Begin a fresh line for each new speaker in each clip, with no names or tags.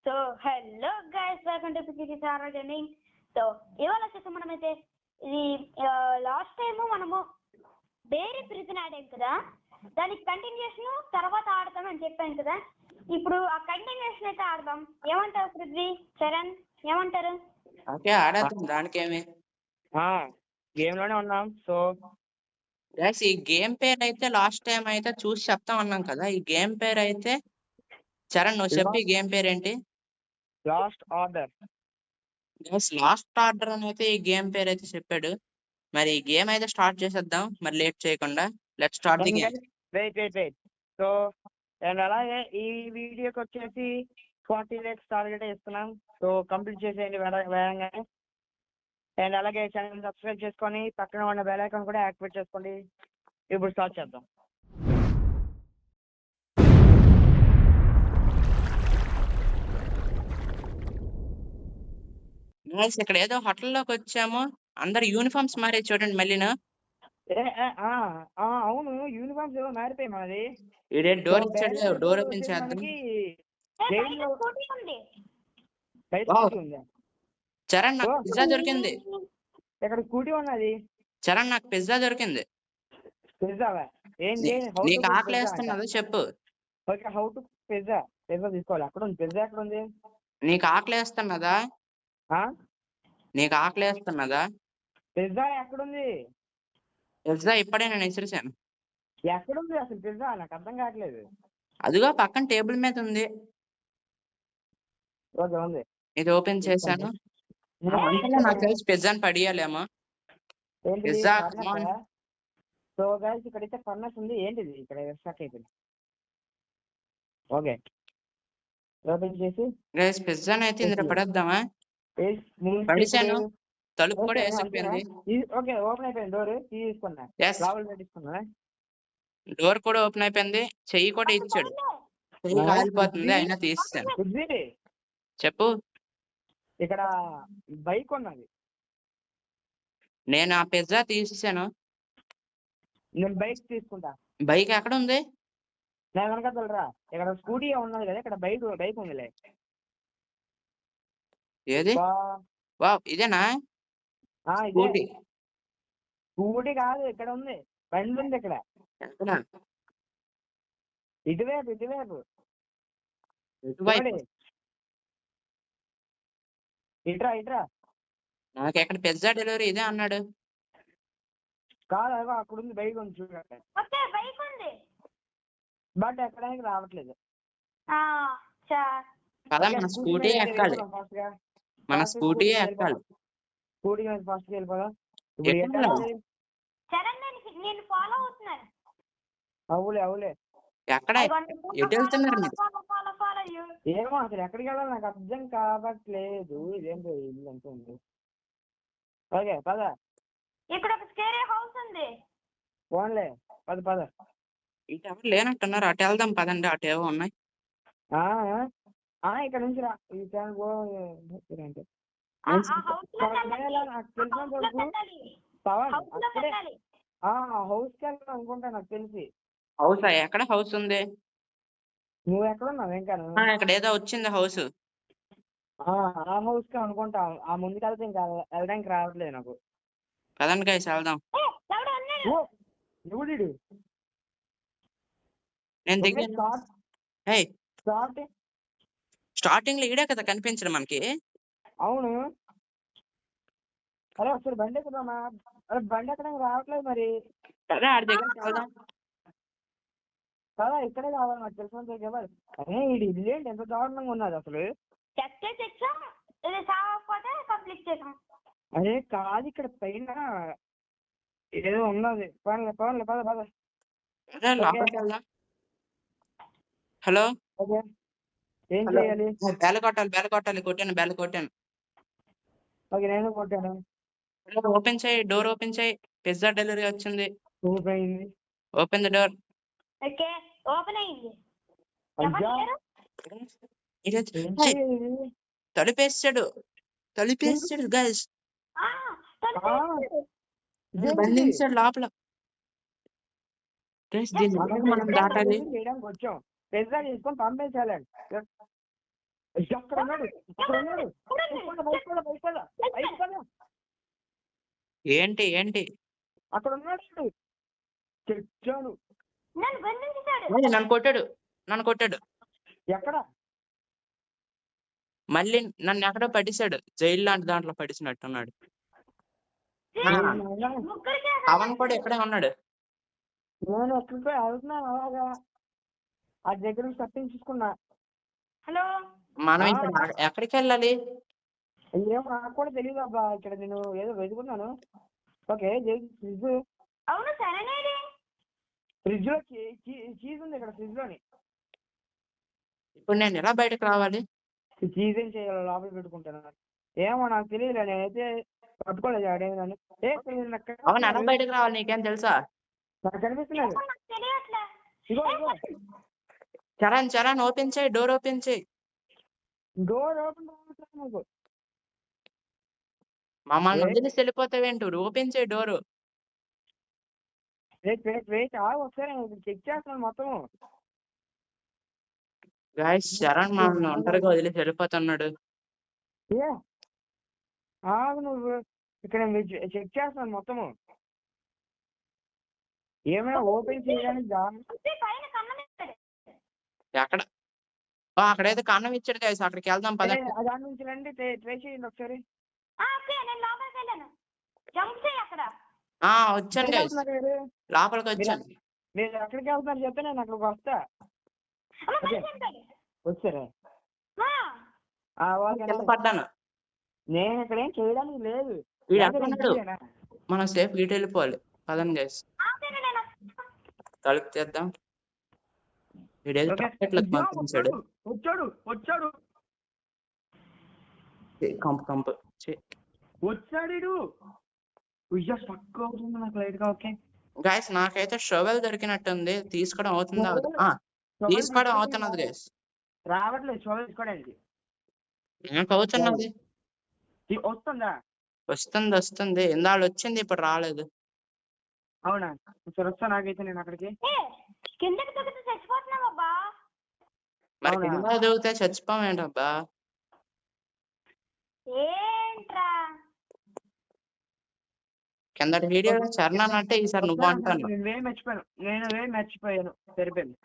So hello guys, welcome to PCC Sara gaming. So ఇవాళ వచ్చేసి మనమైతే ఇది లాస్ట్ టైం మనము వేరే ప్రిజన్ ఆడాం కదా, దానికి కంటిన్యూషన్ తర్వాత ఆడతామని చెప్పాను కదా. ఇప్పుడు ఆ కంటిన్యూషన్ అయితే ఆడదాం. ఏమంటారు పృథ్వీ, చరణ్, ఏమంటారు?
ఓకే, ఆడేద్దాం. దానికేమి
గేమ్ లోనే ఉన్నాం. సో
గైస్, ఈ గేమ్ పేరు అయితే లాస్ట్ టైం అయితే చూసి చెప్తాం అన్నాం కదా. ఈ గేమ్ పేరు అయితే చరణ్ నువ్వు చెప్పి గేమ్ పేరు ఏంటి?
Last order.
Guys, last order అని అయితే ఈ గేమ్ పేరు అయితే చెప్పాడు. మరి ఈ గేమ్ అయితే స్టార్ట్ చేసేద్దాం, మరి లేట్ చేయకుండా. Let start the game.
Wait. So and అలాగే ఈ వీడియోకి వచ్చేసి 40 lakhs టార్గెట్ ఇస్తున్నాం. సో కంప్లీట్ చేసేయండి వేగంగా. అండ్ అలాగే ఛానల్ సబ్స్క్రైబ్ చేసుకొని పక్కన ఉన్న బెల్ ఐకాన్ కూడా యాక్టివేట్ చేసుకోండి. ఇప్పుడు స్టార్ట్ చేద్దాం.
గైస్, ఇక్కడ ఏదో హోటల్లోకి వచ్చాము. అందరు యూనిఫామ్స్ మారే చూడండి మళ్ళీను.
అవును, యూనిఫామ్స్ ఏదో మారిపోయి మనది.
ఇడే డోర్ ఇచ్చాడు, డోర్ ఓపెన్ చేద్దాం. చరణ్, నాకు పిజ్జా దొరికింది.
ఇక్కడ స్కూటీ ఉన్నది.
చరణ్, నాకు పిజ్జా దొరికింది.
పిజ్జావా? ఏంటి?
నీకు ఆకలి వేస్తున్నదా చెప్పు.
ఓకే, హౌ టు పిజ్జా తీసుకోవాలి. అక్కడ ఉంది పిజ్జా. ఎక్కడ ఉంది?
నీకు ఆకలి వేస్తున్నదా? నీకు ఆకలి వేస్తున్నదా?
పిజ్జా ఎక్కడుంది?
పిజ్జా ఇప్పుడే నేను విసిరిసాను.
ఎక్కడుంది అసలు పిజ్జా? నాకు అర్థం కావట్లేదు.
అదిగో పక్కన టేబుల్ మీద ఉంది.
ఓకే, ఉంది.
ఇది ఓపెన్ చేశాను. నాకు తెలిసి పిజ్జాని పడియాలేమో. పిజ్జా,
సో గైస్, ఇక్కడైతే ఫర్నస్ ఉంది. ఏంటిది ఇక్కడ స్టక్ అయిపోయింది. ఓకే, ఓపెన్ చేసి
గైస్ పిజ్జాని అయితే ఇందులో పడేద్దామా? పడిసాను. తలుపు కూడా వేసిపోయింది.
ఓకే, ఓపెన్ అయిపోయింది. డోర్ తీసుకున్నా, లోపల పెట్టించుకున్నా.
డోర్ కూడా ఓపెన్ అయిపోయింది. చెయ్యి కూడా ఇచ్చాడు. చెయ్యి కాలిపోతుంది, అయినా తీసాను. చెప్పు.
ఇక్కడ బైక్ ఉన్నది.
నేను ఆ పిజ్జా తీసేసాను.
నేను బైక్ తీసుకుంటా.
బైక్ ఎక్కడ ఉంది?
నేను వెనకరా. ఇక్కడ స్కూటీ ఉన్నది కదా, ఇక్కడ బైక్ ఉందిలే.
ఏది? వావ్, ఇదేనా
స్కూటీ? కాదు, ఇక్కడ ఉంది. బండి ఉంది ఇక్కడ. ఇటువైపు ఇట్రా.
నాకు ఎక్కడ పిజ్జా డెలివరీ ఇదే అన్నాడు.
కాదు, అక్కడ ఉంది. బైక్ ఉంది చూడండి. బట్ ఎక్కడానికి రావట్లేదు.
మన స్కూటీ ఎక్కాలి. మన స్కూటీ ఎక్కాలి.
స్కూటీ ఫాస్ట్ గా వెళ్ళిపోదా? అవులే.
ఎక్కడ ఎటు వెళ్తున్నారు మీరు?
ఏమో అసలు ఎక్కడికి వెళ్ళాలి నాకు అర్థం కావట్లేదు. ఇదేంటో ఇల్లు అంతా ఉంది. ఓకే, పద.
ఇక్కడ ఒక స్కేరీ హౌస్ ఉంది.
ఫోన్లే, పద.
ఇటు ఎవరు లేనట్టున్నారు. అటు వెళ్దాం పదండి. అటు ఏవో ఉన్నాయి.
ఇక్కడ నుంచి రా. ఈ ఛానల్ హౌస్ కి వెళ్ళాలి అనుకుంటా నాకు తెలిసి.
హౌస్ ఎక్కడ? హౌస్ ఉంది.
నువ్వు ఎక్కడ ఉన్నావు ఇంకా?
ఇక్కడ ఏదో వచ్చింది హౌస్.
ఆ హౌస్ కి అనుకుంటా. ఆ ముందుకు వెళ్తే ఇంకా వెళ్ళడానికి రావట్లేదు నాకు.
పదండి గైస్ వెళ్దాం.
ఎవడు?
నేను దిగాను. స్టార్టింగ్ లో ఈడే కదా కనిపించడం మనకి.
అవును. అరే ఒకసారి బండి ఎక్కుదామా? అరే బండి ఎక్కడానికి రావట్లేదు మరి.
సరే, ఆడి దగ్గరికి వెళ్దాం
కదా. ఇక్కడే కావాలి నాకు తెలిసిన. అరే ఇది ఇల్లేంటి ఎంత దారుణంగా ఉన్నది అసలు. అరే కాదు, ఇక్కడ పైన ఏదో ఉన్నది. పద.
హలో,
ఏం చేయాలి?
బెల్ కొట్టాలి. కొట్టాను.
ఓకే, నేను కొట్టాను.
ఓపెన్ చేయి, డోర్ ఓపెన్ చేయి. పిజ్జా డెలివరీ వచ్చింది. Open the door.
Okay, open అయింది.
తలుపేసాడు గైస్. బంధించాడు లోపల. మనం దాటాలి.
వచ్చాం. పిజ్జా తీసుకొని పంపించాలండి. అక్కడ ఉన్నాడు అయిపోదా
ఏంటి ఏంటి
అక్కడ ఉన్నాడు తెచ్చాను.
నన్ను బంధించాడు.
ఓయ్, నన్ను కొట్టాడు
ఎక్కడ
మళ్ళీ నన్ను ఎక్కడో పడిశాడు, జైలు లాంటి దాంట్లో పడిసినట్టున్నాడు.
ముగ్గురికి
పవన్ కూడా ఇక్కడే ఉన్నాడు.
నేను ఎక్కడికో వెళ్తున్నాను అలాగా ఆ దగ్గర నుంచి తప్పించుకున్నా.
హలో
మనం ఇప్పుడు ఎక్కడికి వెళ్ళాలి?
ఏమో నాకు కూడా తెలియదు అబ్బా, ఇక్కడ నేను ఏదో వెతుకున్నాను. ఓకే ఫ్రిడ్జ్
అవును సరేనేది.
ఫ్రిడ్జ్ లో చీజ్ ఉంది ఇక్కడ, ఫ్రిడ్జ్ లోని.
ఇప్పుడు నేను ఎలా బయటకు రావాలి?
చీజ్ ఏం చేయాలి, లోపల పెట్టుకుంటాను. ఏమో నాకు తెలియదు, నేనైతే పట్టుకోలేదు ఆడేదాన్ని.
అవును, ఎలా బయటకు రావాలి నీకేం తెలుసా?
నాకు కనిపిస్తున్నాడు.
నాకు తెలియట్లే.
ఇగో ఇగో
చరణ్ ఓపెన్ చేయి, డోర్ ఓపెన్ చేయి.
డోర్ ఓపెన్ రావట్లేదు నాకు.
మమ్మల్ని వదిలేసి వెళ్ళిపోతావేంటి? ఓపెన్ చేయి డోరు.
వెయిట్ ఒకసారి చెక్ చేస్తున్నాను మొత్తం.
గాయస్ చరణ్ మమ్మల్ని ఒంటరిగా వదిలేసి వెళ్ళిపోతున్నాడు.
ఏ ఆగు నువ్వు, ఇక్కడ చెక్ చేస్తున్నాను మొత్తము. ఏమైనా ఓపెన్ చేయడానికి
పైన కన్నం ఇస్తాడు.
ఎక్కడ? అక్కడైతే కన్నం ఇచ్చాడు గాయస్, అక్కడికి వెళ్దాం పద.
దాని నుంచి రండి, ట్రై చేయండి ఒకసారి.
ఓకే నేను లోపలికి వెళ్ళాను. జంప్ చేయి అక్కడ.
వచ్చాను గాయస్, లోపలికి వచ్చాను.
మీరు ఎక్కడికి వెళ్తున్నారు చెప్తే నేను అక్కడికి వస్తా. వచ్చారా?
కింద పడ్డాను.
నేను ఇక్కడ ఏం చేయడానికి లేదు.
వీడు ఎక్కడున్నాడు? మనం సేఫ్ గీట్ వెళ్ళిపోవాలి పదండి గైస్. తలుపు తీద్దాం. వీడేదో చాక్లెట్లకు పంపించాడు.
వచ్చాడు
కంపు
వచ్చాడు. స్టక్ అవుతుంది నాకు లైట్ గా. ఓకే
గైస్, నాకైతే షోవెల్ దొరికినట్టుంది. తీసుకోవడం అవుతుందా? తీసుకోవడం అవుతున్నది గైస్.
రావట్లేదు షోవెల్ తీసుకోవడానికి.
నాకు అవుతున్నది.
వస్తుందా?
వస్తుంది. ఇందాళ్ళు వచ్చింది, ఇప్పుడు రాలేదు.
అవునా? సరే వస్తా. నాకైతే నేను అక్కడికి
కిందకి దూకితే చచ్చిపోతున్నావబ్బా.
మరి కింద దూకితే చచ్చిపోమేంటబ్బా?
ఏంట్రా
కిందటి వీడియోలో చరణ్ అంటే ఈసారి నువ్వు అంటాను.
నేను మర్చిపోయాను. సరిపోయింది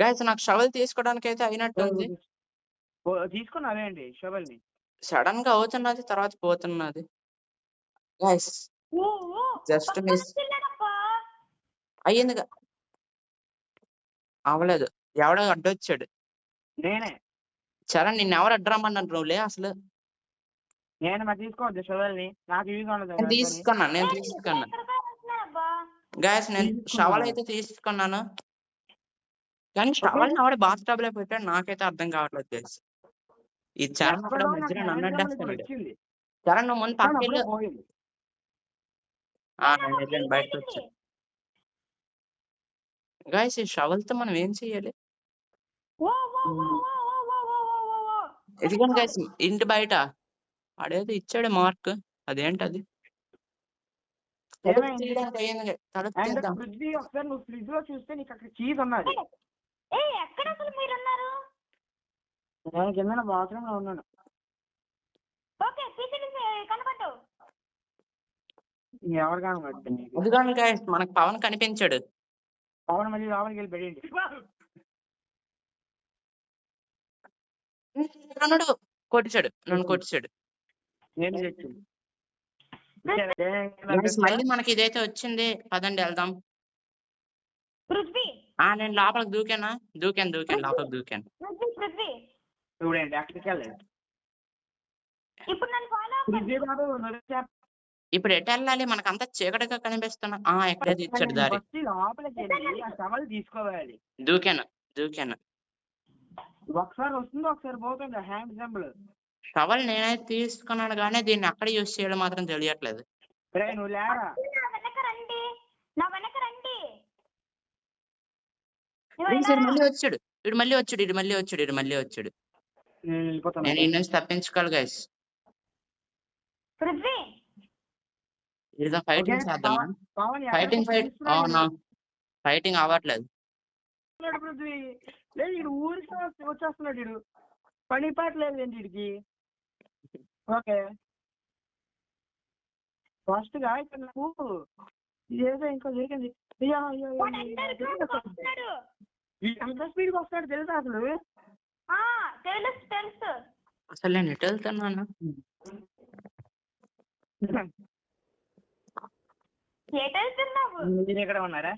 గైస్, నాకు షవల్ తీసుకోవడానికి అయితే అయినట్టుంది.
తీసుకున్నావే అండి షవల్ ని?
సడన్ గా అవుతున్నది, తర్వాత పోతున్నది. గైస్ జస్ట్ మిస్ అయ్యిందిగా. అవలేదు, ఎవడో అడ్డొచ్చాడు.
నేనే.
చరణ్, నిన్ను ఎవరు అడ్డరమ్మన్నారు? నువ్వులే అసలు.
నేను మరి తీసుకోవద్దు షవల్ ని, నాకు యూజ్ ఉండదు.
నేను తీసుకున్నాను గైస్. నేను షవల్ అయితే తీసుకున్నాను, కానీ షవల్ ని ఆవిడ బాత్ టబ్ లో పెట్టాడు. నాకైతే అర్థం కావట్లేదు గైస్. ఈ చరణ్ అక్కడ మధ్యలో నన్ను అడ్డేస్తున్నాడు. చరణ్, నువ్వు ముందు పక్కకెళ్ళు. బయటకు వచ్చా. గైస్, ఈ షవల్ తో మనం ఏం చెయ్యాలి? ఇదిగోండి గైస్, ఇంటి బయట అడేదో ఇచ్చాడు మార్క్. అదేంటది?
ఒకసారి నువ్వు ఫ్రిడ్జ్ లో చూస్తే నీకు అక్కడ చీజ్ ఉన్నది.
ఎక్కడ అసలు మీరున్నారు?
నేను కింద బాత్రూమ్ లో ఉన్నాను.
ఓకే కనపడ్డావు.
ఎవరు కనపడుతుంది?
ఇదిగోండి గైస్, మనకు పవన్ కనిపించాడు.
పవన్ మళ్ళీ లోపలికి వెళ్ళి పెట్టండి.
నన్ను కొట్టించాడు. మళ్ళీ మనకి ఇదైతే వచ్చింది. పదండి వెళ్దాం. నేను లోపలికి దూకాను. లోపలికి దూకాను.
చూడండి అక్కడికి వెళ్ళండి.
ఇప్పుడు ఎటు వెళ్ళాలి? మనకంతా చీకటిగా కనిపిస్తున్నా. ఎక్కడైతే ఇచ్చాడు దారి.
లోపలికి వెళ్ళి ఆ షవల్ తీసుకోవాలి.
దూకాను.
ఒకసారి వస్తుంది, ఒకసారి పోతుంది. Hand symbol.
షవల్ నేనైతే తీసుకున్నాను, కానీ దీన్ని అక్కడ యూజ్ చేయడం మాత్రం తెలియట్లేదు.
నువ్వు లేరా?
మళ్ళీ వచ్చాడు. నేను ఈ నుంచి తప్పించుకోవాలి గైస్. ఫైటింగ్ చేద్దామా? ఫైటింగ్ అవ్వట్లేదు.
ఊరికి వచ్చేస్తున్నాడు. పని పాట లేదు వీడికి. ఓకే ఫస్ట్ గా ఇక్కడ నాకు ఏదో ఇంకా జరిగింది.
వాడు underground కి వస్తున్నాడు.
ఎంత స్పీడ్ గా వస్తాడు తెలుసా అసలు?
తెలుసు
అసలు నేను ఎటు వెళ్తున్నాను?
ఎటు వెళ్తున్నావు?
మీరు ఎక్కడ ఉన్నారా?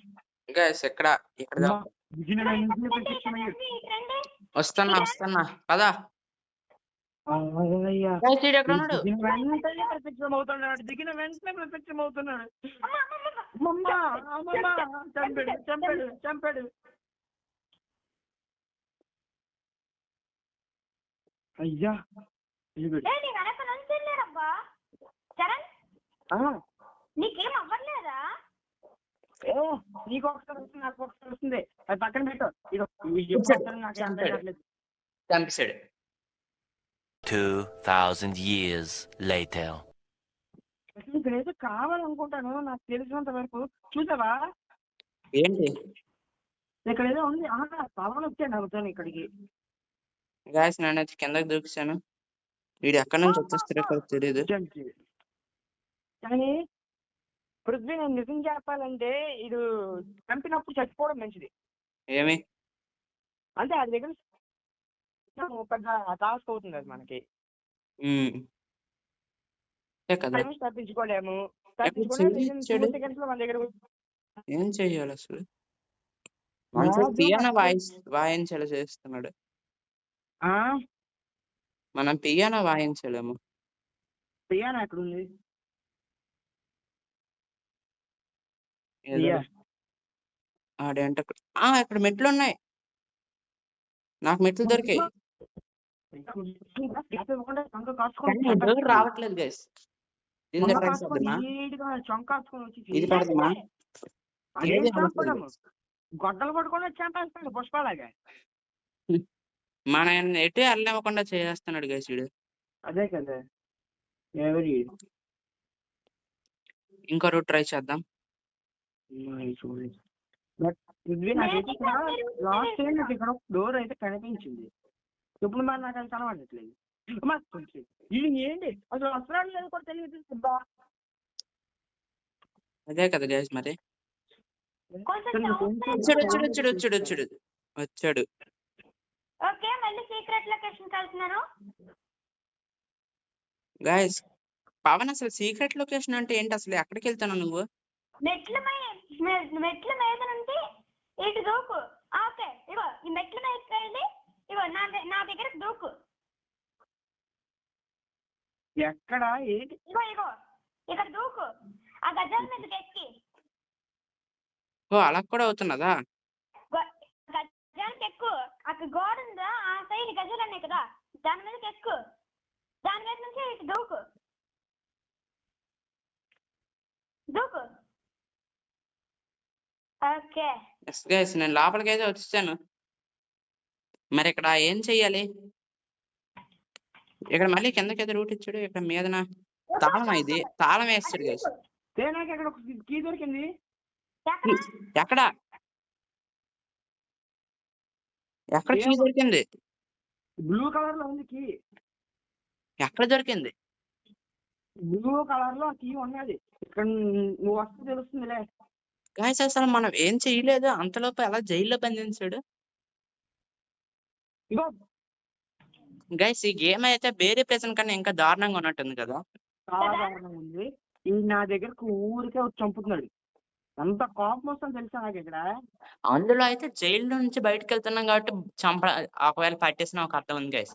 గైస్ ఇక్కడ వస్తున్నా పదా. గైస్ వీడు ఎక్కడ ఉన్నాడు?
వెంటనే ప్రత్యక్షం అవుతున్నాడు. దిగిన వెంటనే ప్రత్యక్షం అవుతున్నాడు. చంపాడు. అయ్యా
వెనక నుంచి వెళ్ళారబ్బా. చరణ్ నీకేం అవ్వట్లేదా?
నీకు ఒకసారి వస్తుంది, నాకు ఒకసారి వస్తుంది. అది పక్కన పెట్టు.
చంపేశాడు.
2000 years later.
ఇక్కడైతే కావాలనుకుంటాను నాకు తెలిసినంత వరకు. చూసావా
ఏంటి
ఇక్కడ ఏదో ఉంది. పవన్ వచ్చాడు నాకుతాను ఇక్కడికి.
గాయస్ నేనైతే కిందకి దూకిసాను. వీడు ఎక్కడి నుంచి వచ్చేస్తారో కూడా తెలియదు.
కానీ పృథ్వీ నేను నిజం చెప్పాలంటే ఇది చంపినప్పుడు చచ్చిపోవడం మంచిది.
ఏమి
అంటే అది దగ్గర పెద్ద టాస్క్ అవుతుంది అది మనకి. తప్పించుకోలేము. సెకండ్స్ లో మన దగ్గర
ఏం చెయ్యాలి అసలు? పియానో వాయించాలి చేస్తున్నాడు. మనం పియానో వాయించలేము.
పియానో ఎక్కడ ఉంది?
ఆడేంట ఇక్కడ మెట్లు ఉన్నాయి. నాకు మెట్లు దొరికాయి. రావట్లేదు గైస్. ఇది పెడదామా?
గొడ్డలు పట్టుకొని చంపేస్తాడు పుష్పాలాగా.
మన ఎటు వెళ్ళనివ్వకుండా చేస్తున్నాడు గైస్ వీడు.
అదే కదా.
ఇంకో రూట్ ట్రై చేద్దాం.
లాస్ట్ టైం నాకు ఇక్కడ డోర్ అయితే కనిపించింది. ఇప్పుడు మరి నాకు అది కనబడట్లేదు. ఇది ఏంటి అసలు వస్త్రాలు లేదు కూడా తెలియదు.
అదే కదా గైస్ మరి. వచ్చాడు.
ఓకే మళ్ళీ సీక్రెట్ లొకేషన్ వెళ్తున్నారు.
గైస్ పవన్ అసలు సీక్రెట్ లొకేషన్ అంటే ఏంటి అసలు? ఎక్కడికి వెళ్తున్నావు నువ్వు?
మెట్ల మీద నుండి ఇటు దూకు. ఓకే ఇగో ఈ మెట్ల మీద వెళ్ళి ఇగో నా దగ్గరకు దూకు.
ఎక్కడ ఏంటి?
ఇగో ఇక్కడ దూకు. ఆ గజాల మీదకి ఎక్కి.
అలా కూడా అవుతున్నదా?
గజానికి ఎక్కు. అక్కడ గోడ ఉందా? ఆ సైడ్ గజాలు ఉన్నాయి కదా, దాని మీదకి ఎక్కు. దాని మీద నుంచి ఇటు దూకు. ఓకే
గైస్ నేను లోపలికి అయితే వచ్చాను. మరి ఇక్కడ ఏం చెయ్యాలి? ఇక్కడ మళ్ళీ కిందకైతే రూట్ ఇచ్చాడు. ఇక్కడ మీదన తాళం ఇది తాళం వేస్తాడు గైస్.
కీ దొరికింది.
ఎక్కడ కీ దొరికింది?
బ్లూ కలర్ లో ఉంది కీ.
ఎక్కడ దొరికింది?
బ్లూ కలర్ లో కీ ఉన్నది. ఇక్కడ నువ్వు వస్తే తెలుస్తుందిలే.
గాయస్ అసలు మనం ఏం చెయ్యలేదు. అంతలోపు ఎలా జైల్లో బంధించాడు. గైస్ ఈ గేమ్ అయితే వేరే ప్రెజెంట్ కన్నా ఇంకా దారుణంగా ఉన్నట్టుంది కదా.
చాలా దారుణంగా ఉంది. ఇది నా దగ్గరకు ఊరికే వచ్చి చంపుతున్నాడు. అంత కోపం వస్తుంది తెలుసా నాకు ఇక్కడ.
అందులో అయితే జైలు నుంచి బయటకు వెళ్తున్నాం కాబట్టి ఒకవేళ పట్టేసిన ఒక అర్థం ఉంది గైస్.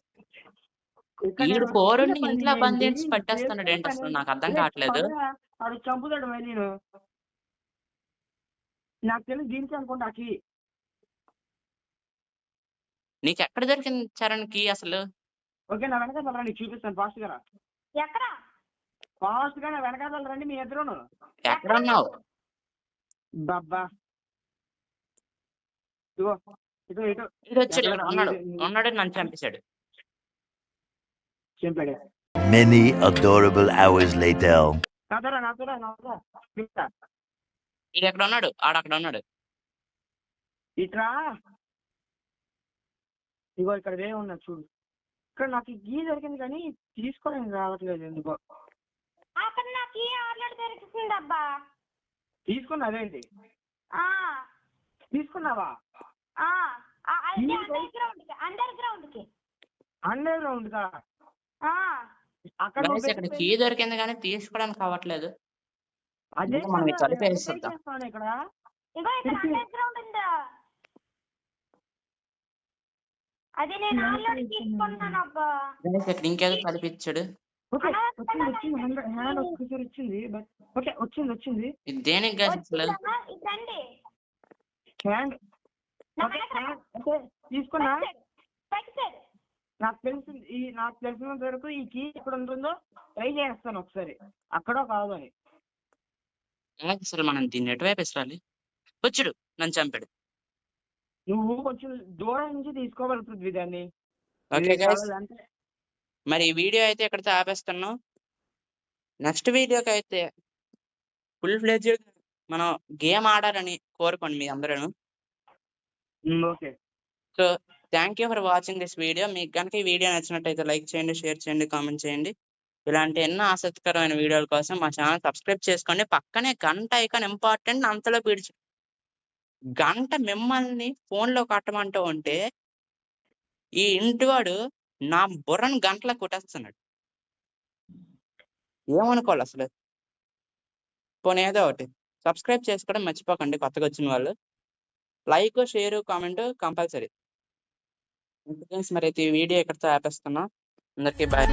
వీడు కోరుని ఇంట్లో బంధించి పట్టేస్తున్నాడు ఏంటి అసలు నాకు అర్థం కావట్లేదు.
చంపుతాడు నేను నాకు తెలియదు దీనికి అనుకుంటా.
నీకు ఎక్కడ దొరికింది చరణ్ కి అసలు?
ఓకే నా వెనకాల రండి చూపిస్తాను ఫాస్ట్ గా.
ఎక్కడ?
ఫాస్ట్ గా నా వెనకాల రండి మీ ఇద్దరును.
ఎక్కడ ఉన్నావు?
బాబా
ఇటు వచ్చాడు. ఉన్నాడు నన్ను చంపేశాడు.
Many adorable hours later.
ఇది ఎక్కడ ఉన్నాడు? ఆడక్కడ ఉన్నాడు.
ఇట్రా ఇగో ఇక్కడ ఉన్నాడు చూడు. ఇక్కడ నాకు ఈ కీ దొరికింది కానీ తీసుకోవడానికి రావట్లేదు ఎందుకో.
అక్కడ నాకు ఈ ఆర్డర్ దొరికింది అబ్బా.
తీసుకున్నా అదేంటి
ఆ
తీసుకున్నావా?
ఆ అది అండర్ గ్రౌండ్ కి
అండర్ గ్రౌండ్ కా?
ఆ
అక్కడ
Guys, ఇక్కడ కీ దొరికింది కానీ తీసుకోవడానికి కావట్లేదు.
అదే
ఇంకా మనం ఈ తలుపు వేసేద్దాం.
ఇక్కడ
ఇగో ఇక్కడ అండర్ గ్రౌండ్ ఉందా? అది నేను ఆల్రెడీ తీసుకున్నాను అబ్బా.
Guys, ఇక్కడ ఇంకేదో తలుపు ఇచ్చాడు.
ఓకే వచ్చింది హ్యాండ్ ఒక్కసారి వచ్చింది. బట్ ఓకే వచ్చింది
ఇది దేనికి guys అసలు?
ఇదండి
హ్యాండ్. ఓకే ఓకే తీసుకున్నా. నాకు తెలిసినంత వరకు ఈ కీ ఎక్కడ ఉంటుందో ట్రై చేస్తాను ఒకసారి, అక్కడో కాదు అని.
అసలు మనం దీన్ని ఎటువైపు వేసాలి? వచ్చాడు, నన్ను చంపాడు.
నువ్వు కొంచెం దూరం నుంచి తీసుకోవాలి పృథ్వీ దాన్ని.
ఓకే గైస్, మరి ఈ వీడియో అయితే ఇక్కడితో ఆపేస్తున్నాం. నెక్స్ట్ వీడియోకి అయితే ఫుల్ ఫ్లెడ్జ్డ్ మనం గేమ్ ఆడాలని కోరుకోండి మీ అందరూ.
Okay,
so thank you for watching this video. మీకు కనుక ఈ వీడియో నచ్చినట్టయితే లైక్ చేయండి, షేర్ చేయండి, కామెంట్ చేయండి. ఇలాంటి ఎన్నో ఆసక్తికరమైన వీడియోల కోసం మా ఛానల్ సబ్స్క్రైబ్ చేసుకోండి. పక్కనే గంట ఐకాన్ ఇంపార్టెంట్, అంతలో పీడ్చు. గంట మిమ్మల్ని ఫోన్లో కట్టమంటూ ఉంటే ఈ ఇంటివాడు నా బుర్రను గంటలా కొట్టేస్తున్నాడు. ఏమనుకోవాలి అసలు? పోనీ ఏదో ఒకటి సబ్స్క్రైబ్ చేసుకోవడం మర్చిపోకండి. కొత్తగా వచ్చిన వాళ్ళు లైక్, షేర్, కామెంట్ కంపల్సరీ. మరి అయితే ఈ వీడియో ఇక్కడితో ఆపేస్తున్నా. అందరికీ బాయ్.